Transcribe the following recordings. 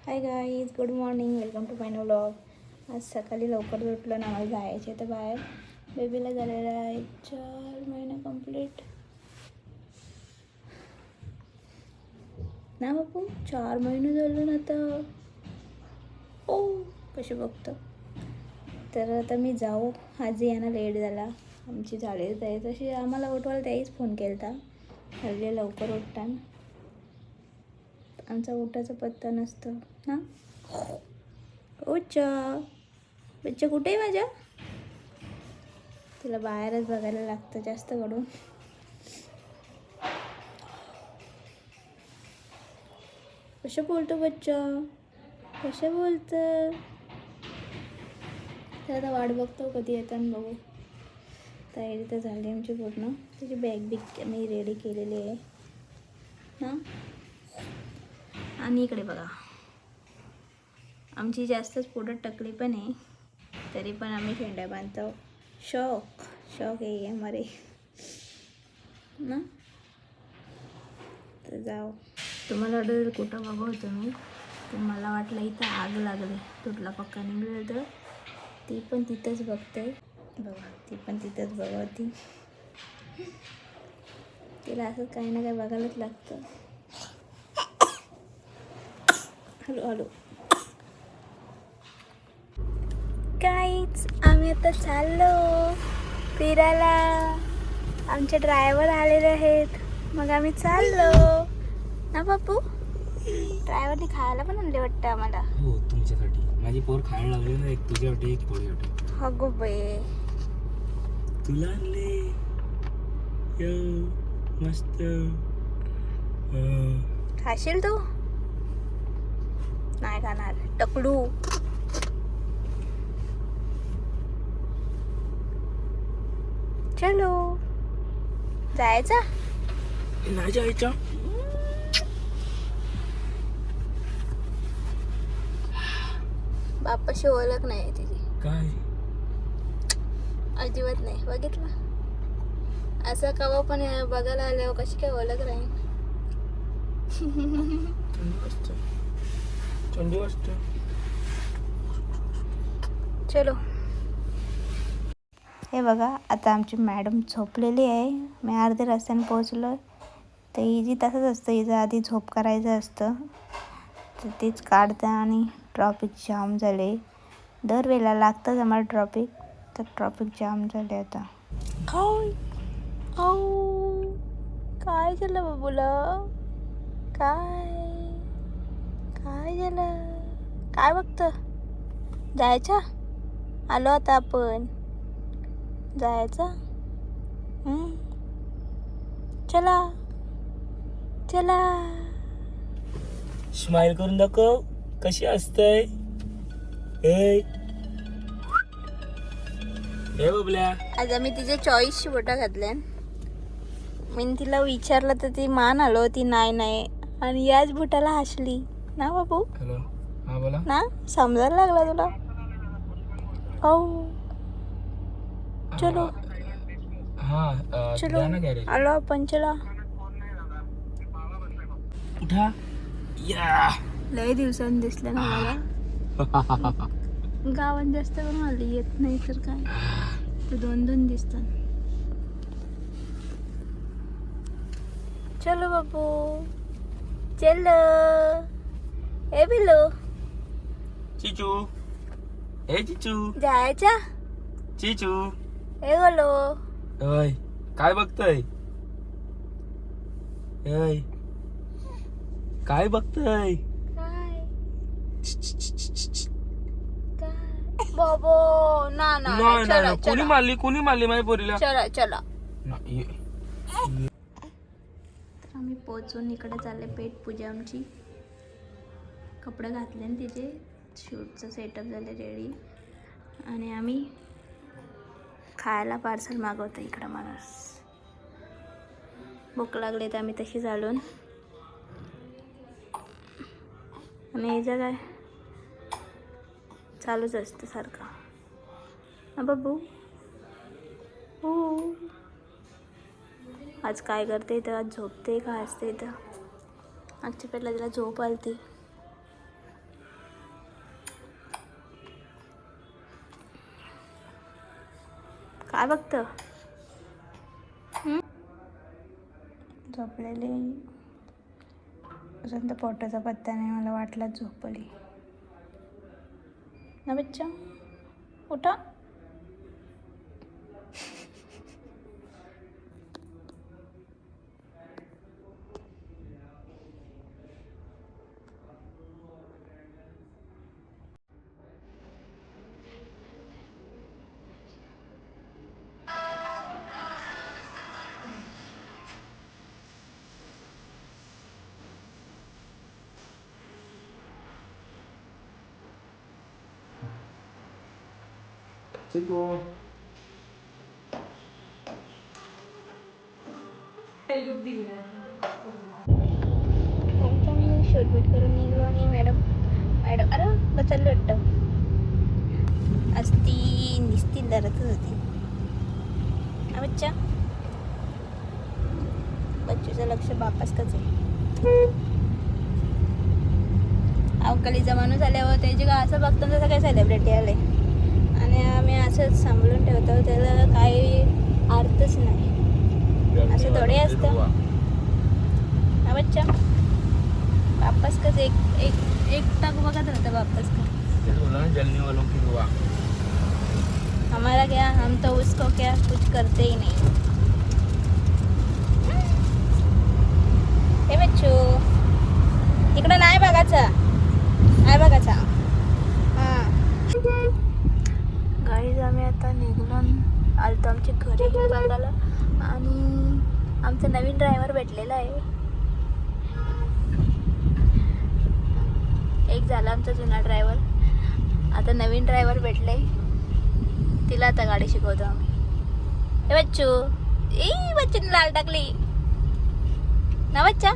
High guys, good morning, welcome to my new vlog. आज सकाळी लवकर उठलं ना, आम्हाला जायचे तर बाहेर. बेबीला झालेला आहे 4 महिने कंप्लीट ना बापू. 4 महिने झाले ना आता. ओ कशी बघतं. तर आता मी जाऊ. आज यांना लेट झाला, आमची झालीच आहे तशी. आम्हाला उठवायला त्याहीच फोन केला होता. हल्ली लवकर उठताना आमचा उठाचा पत्ता नसतो ना. उच्चा बच्चा कुठे आहे माझ्या? तिला बाहेरच बघायला लागतं जास्त करून. कसं बोलतो बच्चा, कसं बोलतं. तर आता वाट बघतो कधी येताना बघू. तयारी तर झाली आमची पूर्ण. त्याची बॅग बिग मी रेडी केलेली आहे ना. आणि इकडे बघा, आमची जास्तच पुढं टकली पण आहे, तरी पण आम्ही शेंड्या बांधतो. शौक आहे हमारे ना. तर जाऊ. तुम्हाला वाटलं कुठं बघू तुम्ही, तर मला वाटलं इथं आग लागली, तुटला पक्का निघलं. तर ती पण तिथंच बघते बघा, ती पण तिथंच बघवती. तिला असं काही ना काही बघायलाच लागतं. हॅलो काहीच, आम्ही आता चाललो फिरायला. आमचे ड्रायव्हर आलेले आहेत, मग आम्ही चाललो ना बापू. ड्रायव्हरने खायला पण आणले वाटतं आम्हाला. हो, तुमच्यासाठी. माझी पोर खायला लागली ना, एक तुझ्यासाठी एक पोळीसाठी. हो गो बाई, तुला आणले मस्त. खाशील तू? नाही खाणार टकडू. चलो जायचा. नाही जायचं. बापाशी ओळख नाही तिची, काय अजिबात नाही. बघितलं असं कवा पण बघायला आल्यावर कशी काय ओळख राहील. थंडी वाजते. चलो. हे बघा, आता आमची मॅडम झोपलेली आहे. मी अर्ध्या रस्त्याने पोहोचलो. तर इजी तसंच असतं, हिचं आधी झोप करायचं असतं, तर तीच काढतं. आणि ट्रॉफिक जाम झाले. दरवेळेला लागतंच आम्हाला ट्रॉफिक, तर ट्रॉफिक जाम झाले आता. काय झालं बाबूला? काय झालं? काय बघतं? जायचं? आलो आता आपण. जायचं. चला चला. स्माइल करून दाखव कशी असतंय. हे बबल्या, आज आम्ही तिच्या चॉईसची बोटा घातल्या. मी तिला विचारलं तर ती मान आलो होती नाही, आणि याच बोटाला हसली ना बाबू. हॅलो, हा बोला ना, समजायला लागला तुला. हो चलो. हा चलो ना गॅरेज. आलो आपण. चला. उठा या. लय दिवसांनी दिसलं ना मला. गावात जास्त करून आली येत नाही तर काय, तर 2 दिसतात. चलो बाबू, चलो. ए बिलो, चिचू, ए चिचू, जायचा. चिचू. ए गोलो, ओय, काय बघतय? ओय, काय बघतय? बाबो ना ना नाही चला नाही, कोणी मारली माझ्या पोरीला? चला. नाही. तर आम्ही पोचून इकडे चालले पेट पूजा आमची. कपडे घातले आणि तिचे शूटचं सेटअप झाले रेडी. आणि आम्ही खायला पार्सल मागवतो इकडं. माणूस भूक लागले तर आम्ही तशी चालून. आणि याचं काय चालूच असतं सारखं ना बाबू. हो, आज काय करते इथं? आज झोपते का असते इथं? आजच्या पहिला तिला झोप आलती. काय बघतं? झोपलेली अजून तर पोटाचा पत्ता नाही, मला वाटलाच झोपली ना बच्चा. उठा. शूटबीट करून निघलो आणि मॅडम अरे बचायला वाटतं आज ती निस्ती धरतच होती. बच्चा बच्चूचं लक्ष बापास कच आहे. अवकाळीचा माणूस आल्यावर त्याचे का असं बघतो तसं काही सेलिब्रिटी आले आणि आम्ही असंच सांभाळून ठेवतो, त्याला काही अर्थच नाही. असं थोडे असतं. हा बच्चा वापस कस एक एक एक तक बघत रहता वापस का. जलने वालों की दुआ. हमारा क्या, हम तो उसको क्या कुछ करते ही नहीं. हे बच्चू इकडं नाही बघायचं, नाही बघायचा. हां गाईज आम्ही आता निघलो आलतो आमच्या घरी बघायला आणि आमचा नवीन ड्रायव्हर भेटलेला आहे. एक झाला आमचा जुना ड्रायव्हर, आता नवीन ड्रायव्हर भेटले. तिला आता गाडी शिकवतो आम्ही. हे बच्चू बच्चूने लाल टाकली ना बच्चा.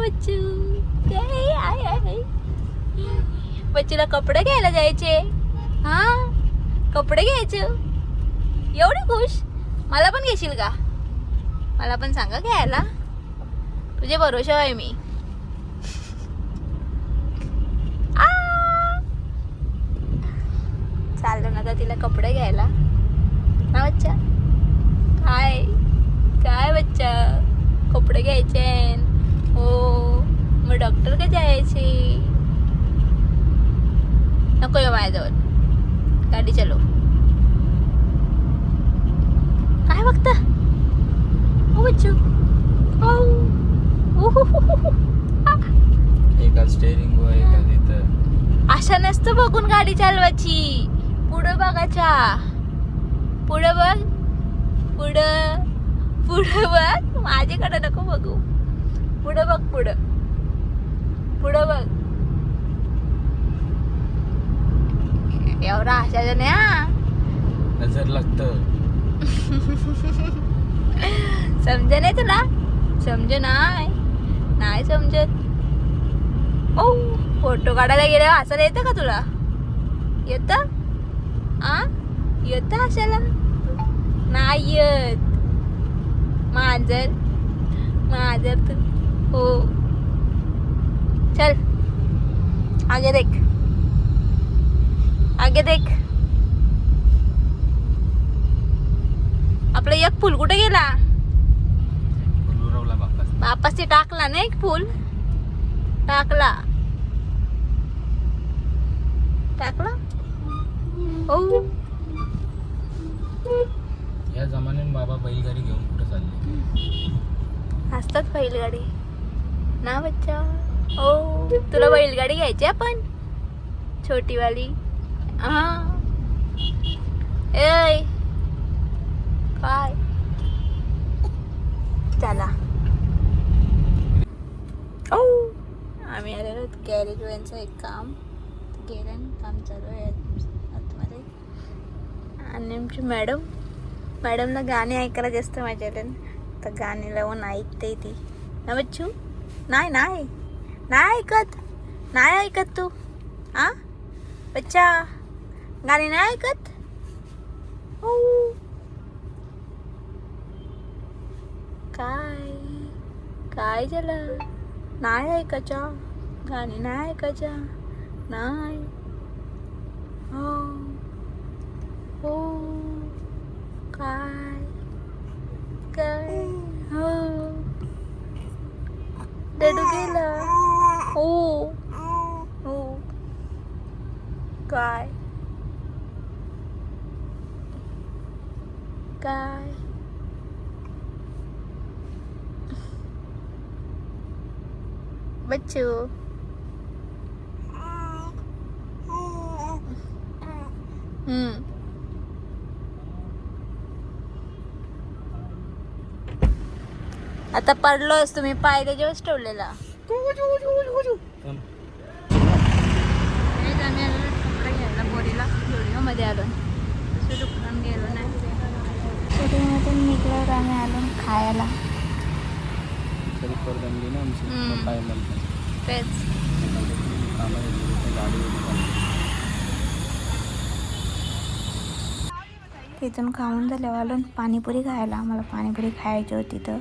बच्चू बच्चूला कपडे घ्यायला जायचे. हा कपडे घ्यायचे, एवढे खुश. मला पण घेशील का? मला पण सांगा घ्यायला, तुझे भरोसा आहे मी. चाललो ना आता तिला कपडे घ्यायला ना बच्चा. काय काय बच्चा कपडे घ्यायचे हो, मग डॉक्टर का जायचे. नको येऊ माझ्याजवळ, गाडी चालव. काय बघता हो बच्चू. एका स्टेअरिंग वर एका तिथं. अशा नसतं बघून गाडी चालवायची, पुढं बघायच्या. पुढं बघ, पुढं पुढं बघ, माझ्याकडे नको बघू. पुढं बघ, पुढं पुढं बघ. एवढा आशाचं नाही हा. नजर लागतं. समज नाही तुला, समज नाही समजत. ओ फोटो काढायला गेल्यावर हसायला येतं का तुला? येतं येतं हसायला? नाही येत. मांजर तू हो. चल आगे देख, आगे देख. आपला एक फुल कुठे गेला? वापस ते टाकला ना, एक फुल टाकला हो. या जमान्यात बाबा बैलगाडी घेऊन कुठे चालले असतात बैलगाडी ना बच्चा. हो तुला बैलगाडी घ्यायची आपण, छोटीवाली. हा ए काय चला. ओ आम्ही आलेलो गॅरेज वॅनचं एक काम गेलं, काम चालू आहे आतमध्ये. आणि आमची मॅडमला गाणी ऐकायला जास्त मजा येते, तर गाणी लावून ऐकते ती ना बच्चू. नाही ऐकत तू आ बच्चा, गाणी नाही ऐकत. हो काय झालं? नाही ऐकायच्या गाणी, नाही ऐकायच्या नाही. हो हो काय काय हो डडू गेला हो हो काय काय बच्चू आता पडलोस तुम्ही पाय त्याच्यावरच ठेवलेला पोरीला स्टुडिओमध्ये आलो दुसरं गेलो नाही स्टुडिओमधून निघल्यावर आम्ही आलो खायला तेच तिथून खाऊन झाल्यावर आलो पाणीपुरी खायला आम्हाला पाणीपुरी खायची होती तर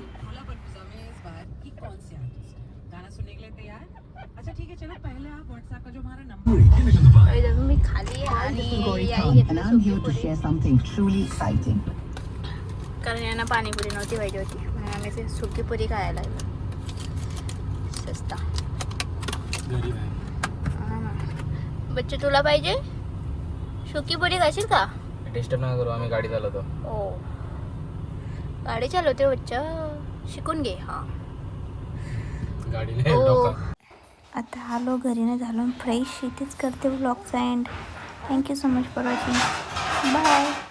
मी खाली आणि कारण यांना पाणीपुरी नव्हती पाहिजे होती म्हणून आम्ही ते सुकी पुरी खायला लागलो सस्ता बच्चे तुला पाहिजे सुकी पुरी खाशील का डिस्टर्ब नका करू आम्ही गाडी चालवतो ओ गाडी चालवते बच्चा शिकून घे हा गाडीने आता आलो घरी नाही झालो फ्रेश इथेच करते ब्लॉगचा end thank you so much for watching bye